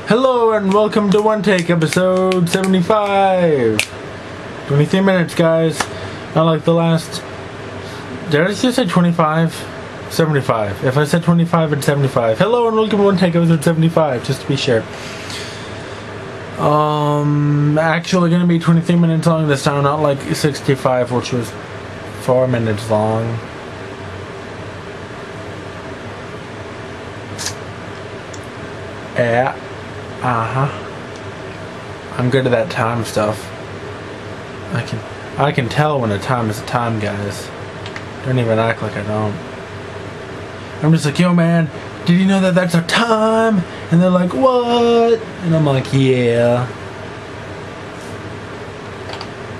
Hello and welcome to One Take episode 75. 23 minutes, guys. Not like the last... Did I just say 25? 75. If I said 25, it's 75. Hello and welcome to One Take episode 75, just to be sure. Actually gonna be 23 minutes long this time, not like 65, which was 4 minutes long. Yeah. I'm good at that time stuff. I can tell when a time is a time, guys. Don't even act like I don't. I'm just like, yo man, did you know that that's a time? And they're like, what? And I'm like, yeah.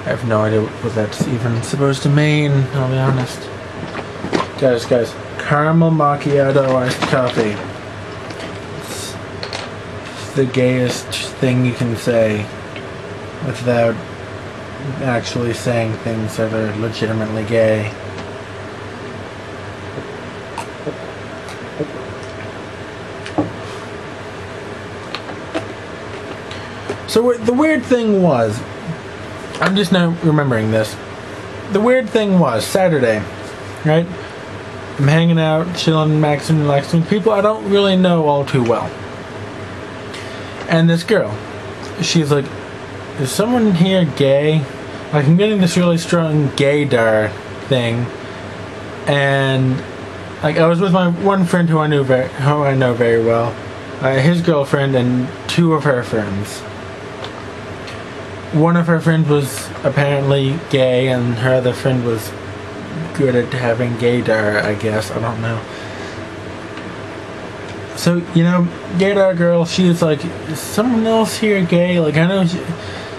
I have no idea what that's even supposed to mean, I'll be honest. Guys, caramel macchiato iced coffee. The gayest thing you can say without actually saying things that are legitimately gay. So the weird thing was, I'm just now remembering this. The weird thing was Saturday, right? I'm hanging out, chilling, maxing, relaxing with people I don't really know all too well. And this girl, she's like, is someone here gay? Like, I'm getting this really strong gaydar thing. And like, I was with my one friend who I know very well, his girlfriend and two of her friends. One of her friends was apparently gay, and her other friend was good at having gaydar, I guess. I don't know. So, you know, gaydar girl, she is like, is someone else here gay? Like, I know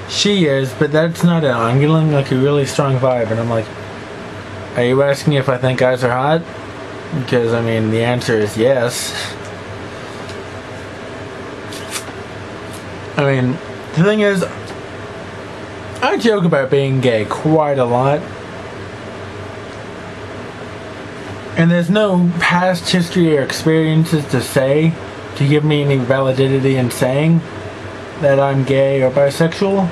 she is, but that's not it. I'm getting like a really strong vibe, and I'm like, are you asking if I think guys are hot? Because, I mean, the answer is yes. I mean, the thing is, I joke about being gay quite a lot. And there's no past history or experiences to give me any validity in saying that I'm gay or bisexual.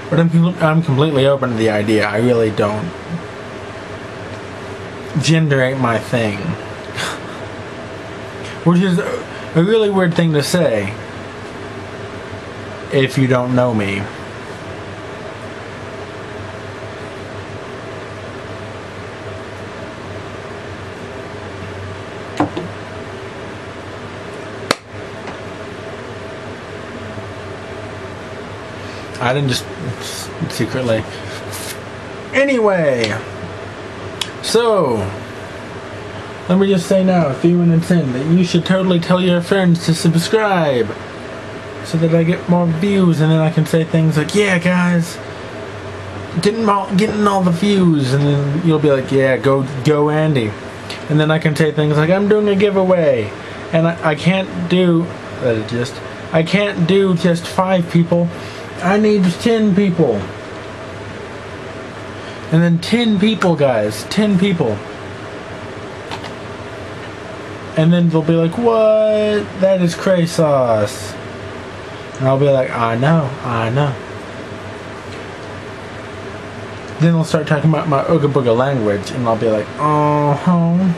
But I'm completely open to the idea. I really don't. Gender ain't my thing. Which is a really weird thing to say if you don't know me. I didn't just secretly. Anyway, so let me just say now, a few minutes in, that you should totally tell your friends to subscribe so that I get more views, and then I can say things like, yeah guys, getting all the views, and then you'll be like, yeah, go Andy. And then I can say things like, I'm doing a giveaway, and I can't do just 5 people. I need 10 people. And then 10 people, guys. 10 people. And then they'll be like, what? That is cray sauce. And I'll be like, I know. Then they'll start talking about my Ooga Booga language. And I'll be like, uh-huh.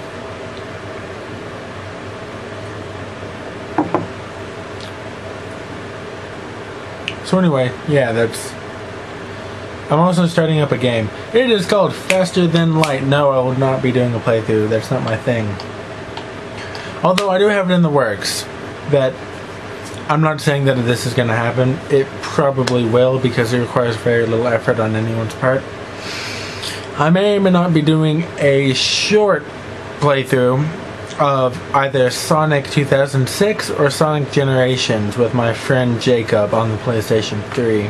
So anyway, yeah, I'm also starting up a game. It is called Faster Than Light. No, I will not be doing a playthrough. That's not my thing. Although I do have it in the works. That I'm not saying that this is going to happen. It probably will, because it requires very little effort on anyone's part. I may or may not be doing a short playthrough of either Sonic 2006 or Sonic Generations with my friend Jacob on the PlayStation 3.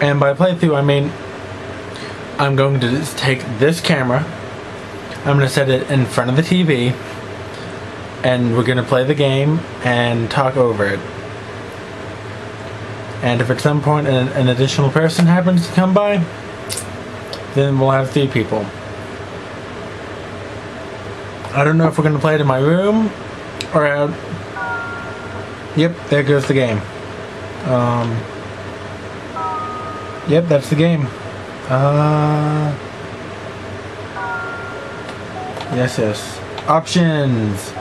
And by playthrough I mean I'm going to just take this camera, I'm going to set it in front of the TV, and we're going to play the game and talk over it. And if at some point an additional person happens to come by, then we'll have 3 people. I don't know if we're going to play it in my room or out. Yep, there goes the game. Yep, that's the game. Yes. Options.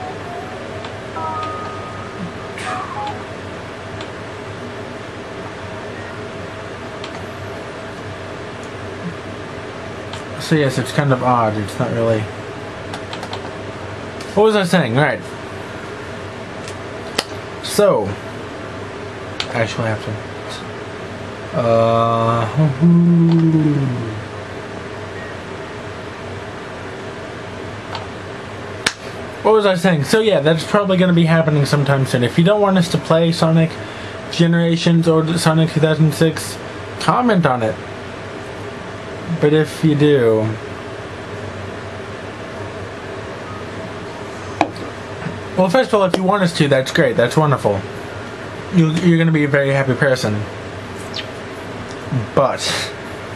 So yes, it's kind of odd. It's not really... What was I saying? Right. So, I actually have to... What was I saying? So yeah, that's probably going to be happening sometime soon. If you don't want us to play Sonic Generations or Sonic 2006, comment on it. But if you do... Well, first of all, if you want us to, that's great. That's wonderful. You're going to be a very happy person. But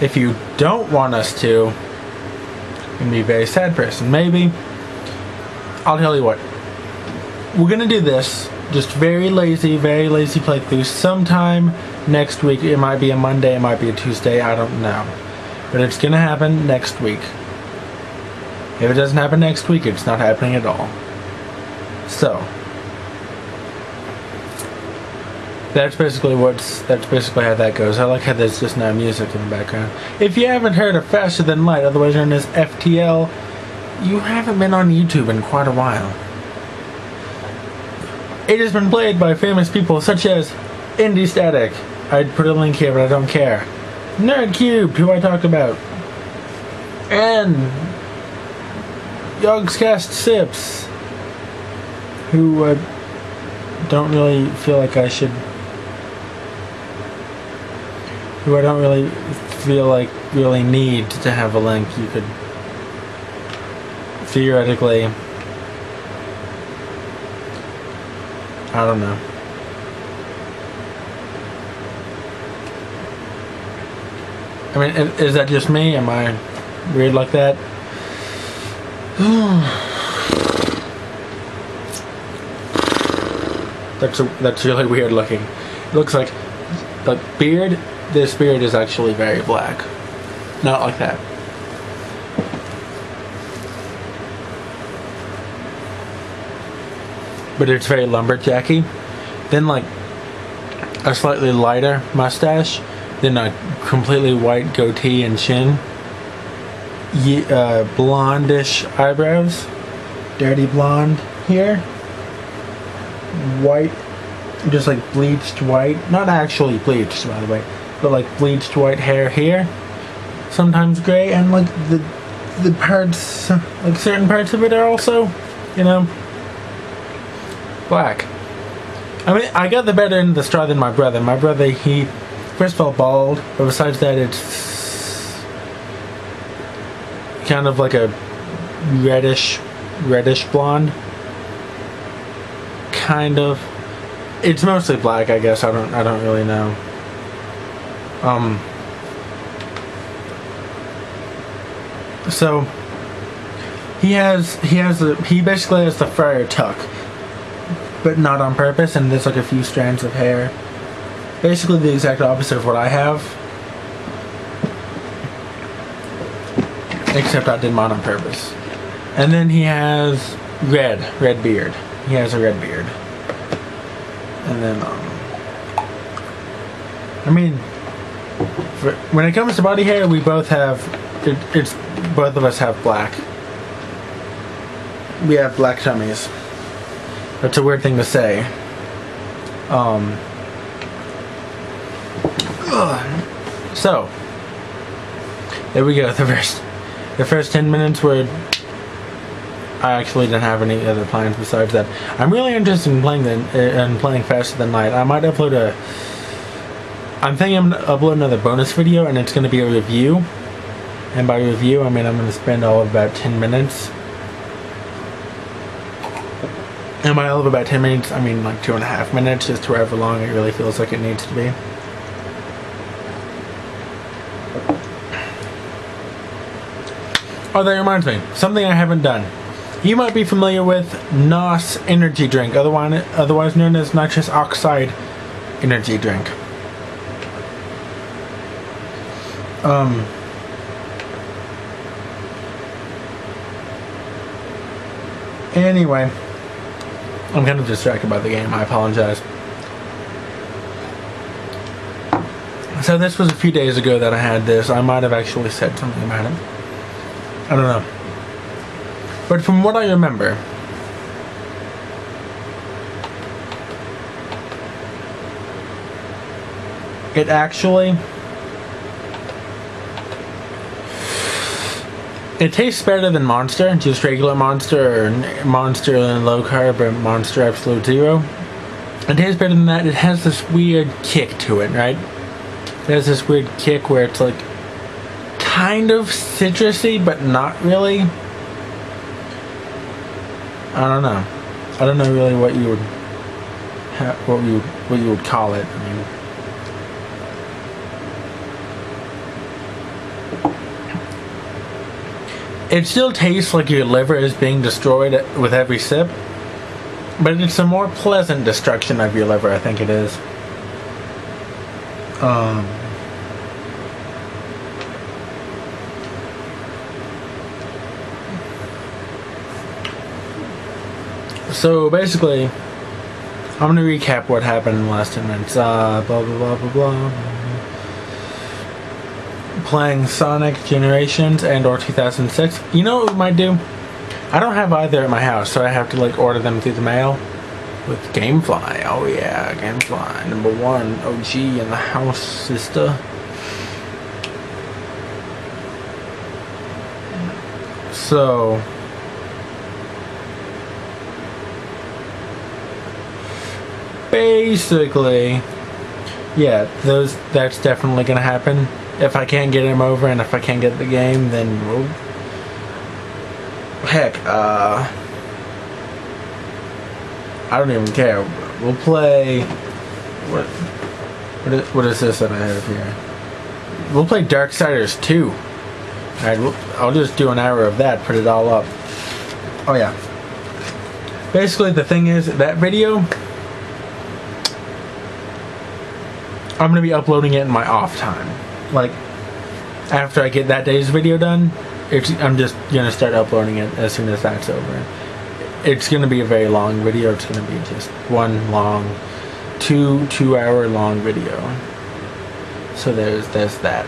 if you don't want us to, you're going to be a very sad person. Maybe. I'll tell you what. We're going to do this. Just very lazy playthrough. Sometime next week. It might be a Monday. It might be a Tuesday. I don't know. But it's going to happen next week. If it doesn't happen next week, it's not happening at all. So, that's basically how that goes. I like how there's just no music in the background. If you haven't heard of Faster Than Light, otherwise known as FTL, you haven't been on YouTube in quite a while. It has been played by famous people such as Indie Static. I'd put a link here, but I don't care. Nerdcubed, who I talked about. And Yogscast Sips, who don't really feel like I should... Who I don't really feel like really need to have a link. You could theoretically... I don't know. I mean, is that just me? Am I weird like that? That's really weird looking. It looks like the beard. This beard is actually very black. Not like that. But it's very lumberjacky. Then like a slightly lighter mustache. Then a completely white goatee and chin. Blondish eyebrows. Dirty blonde here. White, just like bleached white. Not actually bleached, by the way. But like bleached white hair here. Sometimes gray. And like the parts, like certain parts of it are also, you know, black. I mean, I got the better end of the straw than my brother. My brother, he, first of all, bald. But besides that, it's kind of like a reddish blonde. Kind of. It's mostly black, I guess. I don't really know. So he basically has the Friar Tuck, but not on purpose, and there's like a few strands of hair. Basically the exact opposite of what I have. Except I did mine on purpose. And then he has red beard. He has a red beard. And then, I mean, when it comes to body hair, we both have, both of us have black. We have black tummies. That's a weird thing to say. So, there we go. The first 10 minutes were... I actually didn't have any other plans besides that. I'm really interested in playing Faster Than Light. I might upload a... I'm thinking I'm going to upload another bonus video, and it's going to be a review. And by review, I mean I'm going to spend all of about 10 minutes. And by all of about 10 minutes, I mean like 2.5 minutes, just however long it really feels like it needs to be. Oh, that reminds me. Something I haven't done. You might be familiar with NOS energy drink, otherwise known as nitrous oxide energy drink. Anyway, I'm kind of distracted by the game. I apologize. So this was a few days ago that I had this. I might have actually said something about it. I don't know. But from what I remember, it actually... It tastes better than Monster, just regular Monster, or Monster and low carb, or Monster Absolute Zero. It tastes better than that. It has this weird kick to it, right? It has this weird kick where it's like kind of citrusy, but not really. I don't know. I don't know really what you would call it. I mean, it still tastes like your liver is being destroyed with every sip, but it's a more pleasant destruction of your liver, I think it is. So basically, I'm going to recap what happened in the last 10 minutes. Blah, blah, blah, blah, blah. Playing Sonic Generations and or 2006. You know what we might do? I don't have either at my house, so I have to like order them through the mail with Gamefly. Oh yeah, Gamefly, #1 OG in the house, sister. So basically, yeah, that's definitely gonna happen. If I can't get him over and if I can't get the game, then we'll... Heck, I don't even care. We'll play... What is this that I have here? We'll play Darksiders 2. Alright, I'll just do an hour of that, put it all up. Oh yeah. Basically, the thing is, that video... I'm going to be uploading it in my off time. Like, after I get that day's video done, I'm just gonna start uploading it as soon as that's over. It's gonna be a very long video. It's gonna be just one long, two-hour long video. So there's that.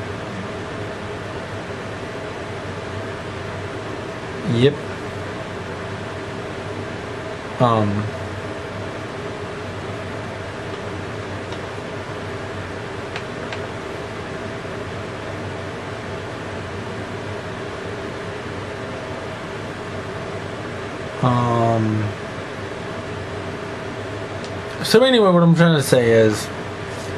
Yep. So anyway, what I'm trying to say is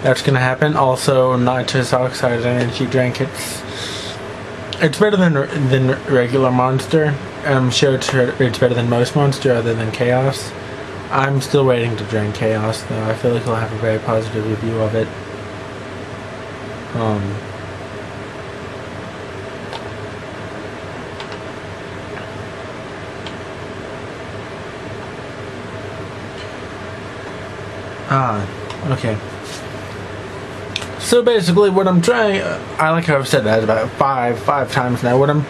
that's gonna happen. Also, nitrous oxide energy drink. It's better than regular Monster. I'm sure it's better than most Monster, other than Chaos. I'm still waiting to drink Chaos, though. I feel like I'll have a very positive review of it. Okay. So basically what I'm trying, I like how I've said that about five times now. What I'm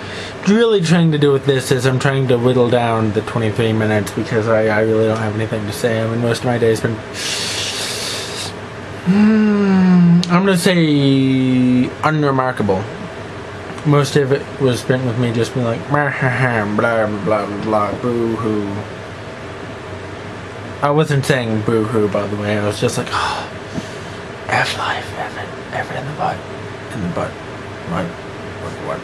really trying to do with this is I'm trying to whittle down the 23 minutes because I really don't have anything to say. I mean, most of my day's been, I'm going to say unremarkable. Most of it was spent with me just being like, blah, blah, blah, blah, boo-hoo. I wasn't saying boo-hoo, by the way. I was just like, oh, F-life, F in the butt, right, what,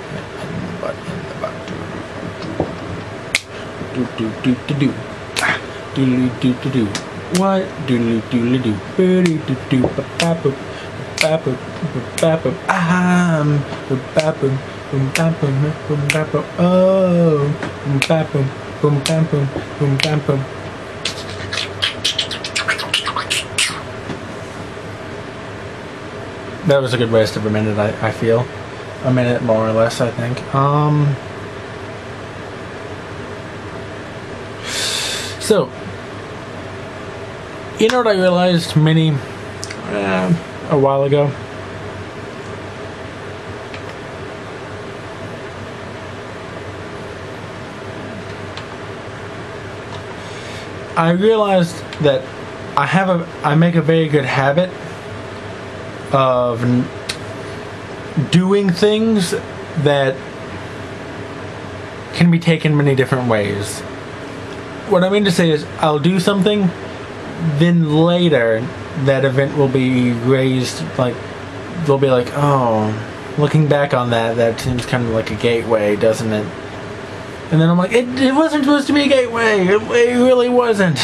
in the butt, do, what, do, oh, that was a good waste of a minute, I feel. A minute more or less, I think. So, you know what I realized a while ago? I realized that I make a very good habit of doing things that can be taken many different ways. What I mean to say is, I'll do something, then later that event will be raised, like, they'll be like, oh, looking back on that seems kind of like a gateway, doesn't it? And then I'm like, it wasn't supposed to be a gateway, it really wasn't.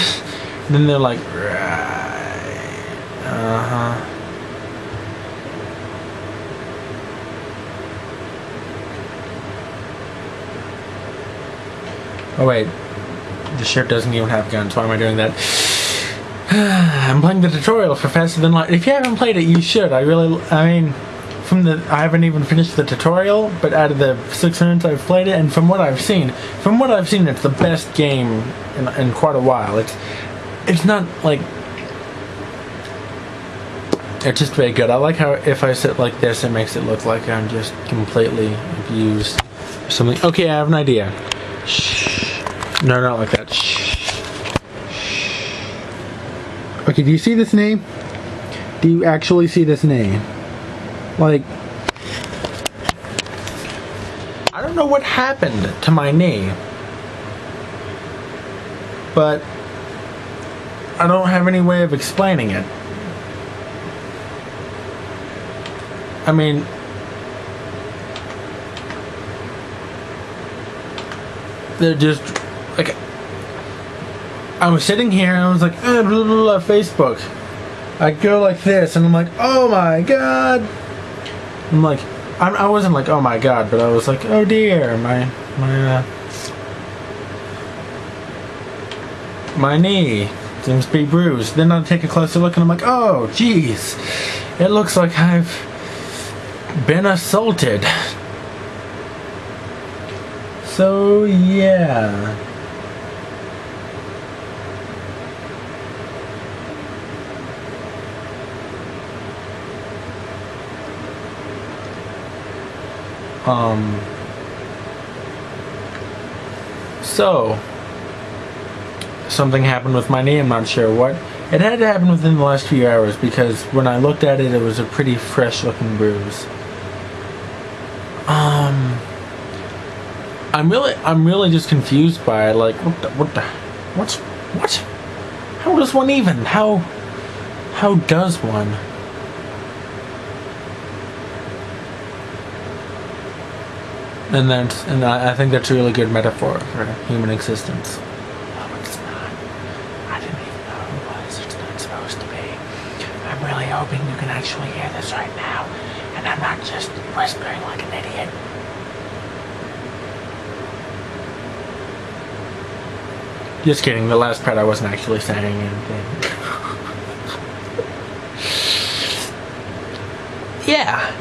And then they're like, right, uh-huh. Oh wait, the ship doesn't even have guns. Why am I doing that? I'm playing the tutorial for Faster Than Light. If you haven't played it, you should. I mean, I haven't even finished the tutorial, but out of the 6 minutes I've played it, and from what I've seen, it's the best game in quite a while. It's not like, it's just very good. I like how if I sit like this, it makes it look like I'm just completely abused or something. Okay, I have an idea. Shh. No, not like that. Shh. Okay, do you see this name? Do you actually see this name? Like, I don't know what happened to my knee, but I don't have any way of explaining it. I mean, they're just like, I was sitting here and I was like, blah, blah, blah, Facebook. I go like this and I'm like, oh my god. I'm like, I wasn't like, oh my god, but I was like, oh dear, my knee seems to be bruised. Then I take a closer look and I'm like, oh jeez, it looks like I've been assaulted. So yeah. So something happened with my knee, I'm not sure what. It had to happen within the last few hours because when I looked at it, it was a pretty fresh looking bruise. I'm really just confused by it, like, what? How does one even? How does one? And I think that's a really good metaphor for human existence. No, it's not. I didn't even know it was. It's not supposed to be. I'm really hoping you can actually hear this right now, and I'm not just whispering like an idiot. Just kidding. The last part I wasn't actually saying anything. Yeah.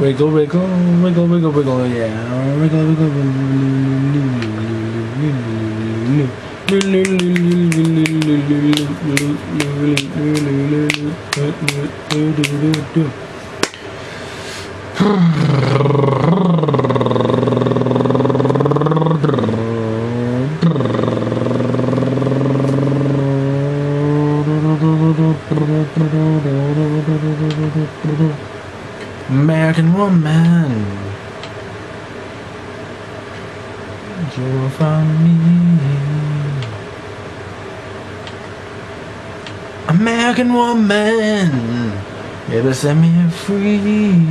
Wiggle, wiggle, wiggle, wiggle, wiggle, yeah. Wiggle, wiggle, American woman, you're from me. American woman, baby, set me free.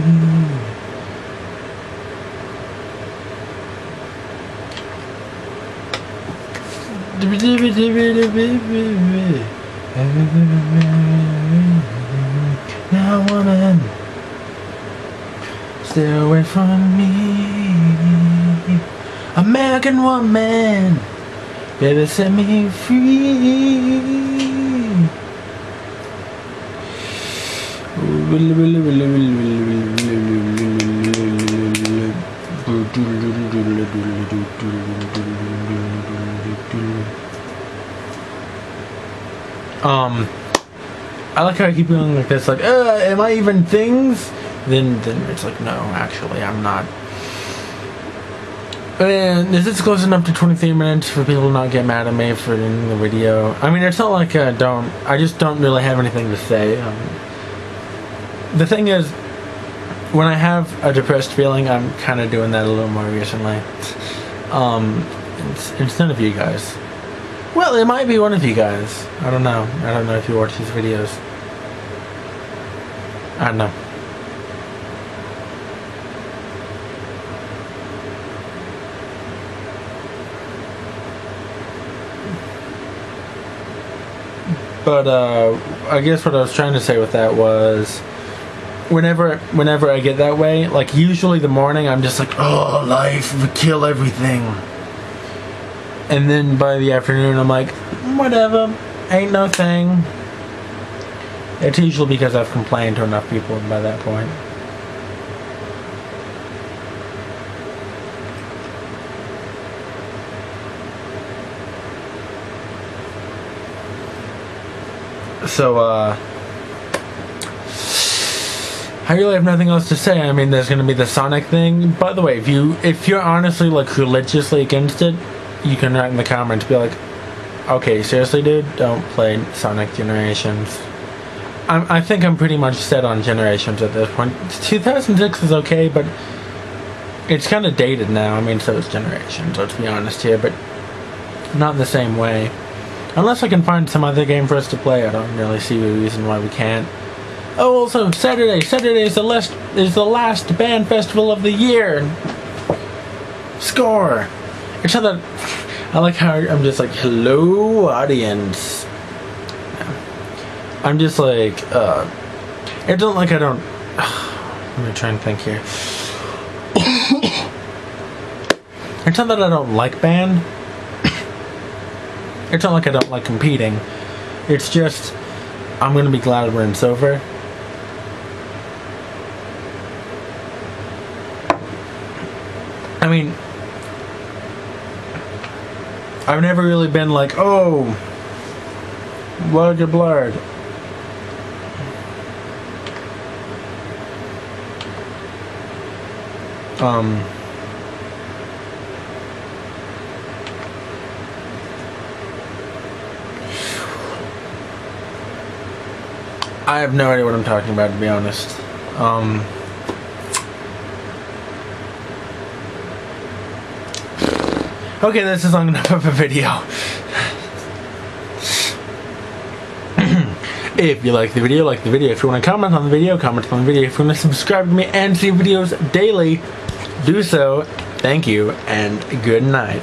Now, woman, stay away from me. American woman, baby, set me free. I like how I keep doing like this, like, am I even things? Then it's like, no, actually, I'm not. And is this close enough to 23 minutes for people to not get mad at me for ending the video? I mean, it's not like I just don't really have anything to say. The thing is, when I have a depressed feeling, I'm kind of doing that a little more recently. It's none of you guys. Well, it might be one of you guys. I don't know. I don't know if you watch these videos. I don't know. But I guess what I was trying to say with that was, whenever I get that way, like usually the morning, I'm just like, oh, life, kill everything. And then by the afternoon, I'm like, whatever, ain't no thing. It's usually because I've complained to enough people by that point. So, I really have nothing else to say. I mean, there's gonna be the Sonic thing. By the way, if you're honestly like religiously against it, you can write in the comments, be like, okay, seriously, dude, don't play Sonic Generations. I think I'm pretty much set on Generations at this point. 2006 is okay, but it's kind of dated now. I mean, so is Generations, let's be honest here, but not in the same way. Unless I can find some other game for us to play, I don't really see a reason why we can't. Oh, also, Saturday is the last band festival of the year. Score! It's not that... I like how I'm just like, hello, audience. I'm just like, it's not like I don't... Let me try and think here. It's not that I don't like band. It's not like I don't like competing. It's just, I'm gonna be glad when it's over. I mean, I've never really been like, oh, blurred to blurred. I have no idea what I'm talking about, to be honest. Okay, this is long enough of a video. If you like the video, like the video. If you want to comment on the video, comment on the video. If you want to subscribe to me and see videos daily, do so. Thank you, and good night.